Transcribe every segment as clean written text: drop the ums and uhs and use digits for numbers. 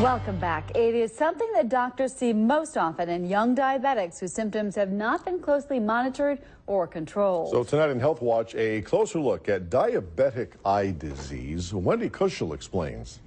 Welcome back. It is something that doctors see most often in young diabetics whose symptoms have not been closely monitored or controlled. So tonight in Health Watch, a closer look at diabetic eye disease. Wendy Kushel explains.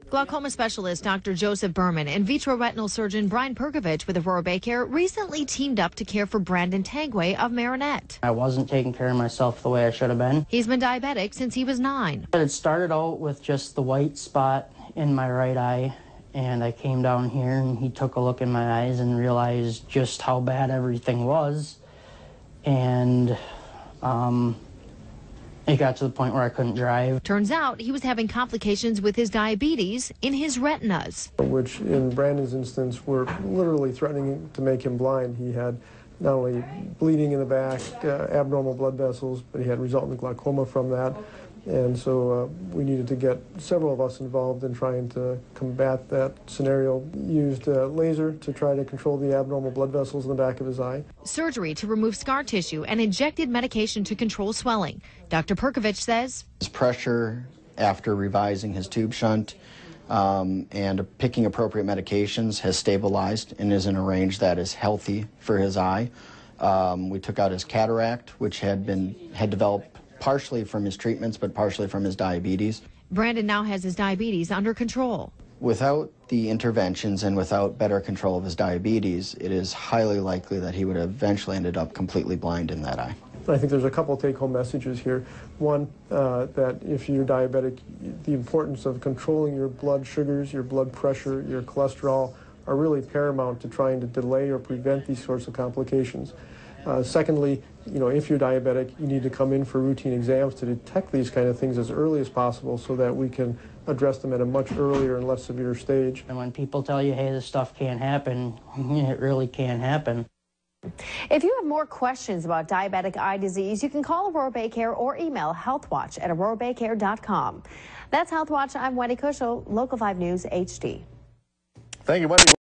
Glaucoma specialist Dr. Joseph Berman and vitreoretinal surgeon Brian Perkovich with Aurora Baycare recently teamed up to care for Brandon Tangway of Marinette. I wasn't taking care of myself the way I should have been. He's been diabetic since he was 9. It started out with just the white spot in my right eye, and I came down here and he took a look in my eyes and realized just how bad everything was, and it got to the point where I couldn't drive. Turns out he was having complications with his diabetes in his retinas, which in Brandon's instance were literally threatening to make him blind. He had not only bleeding in the back, abnormal blood vessels, but he had resultant glaucoma from that. And so we needed to get several of us involved in trying to combat that scenario. Used laser to try to control the abnormal blood vessels in the back of his eye. Surgery to remove scar tissue and injected medication to control swelling. Dr. Perkovich says his pressure after revising his tube shunt and picking appropriate medications has stabilized and is in a range that is healthy for his eye. We took out his cataract, which had developed partially from his treatments, but partially from his diabetes. Brandon now has his diabetes under control. Without the interventions and without better control of his diabetes, it is highly likely that he would have eventually ended up completely blind in that eye. I think there's a couple take-home messages here. One, that if you're diabetic, the importance of controlling your blood sugars, your blood pressure, your cholesterol are really paramount to trying to delay or prevent these sorts of complications. Secondly, if you're diabetic, you need to come in for routine exams to detect these kind of things as early as possible so that we can address them at a much earlier and less severe stage. And when people tell you, hey, this stuff can't happen, it really can happen. If you have more questions about diabetic eye disease, you can call Aurora Baycare or email healthwatch@aurorabaycare.com. That's Health Watch. I'm Wendy Kushel, Local 5 News HD. Thank you, Wendy.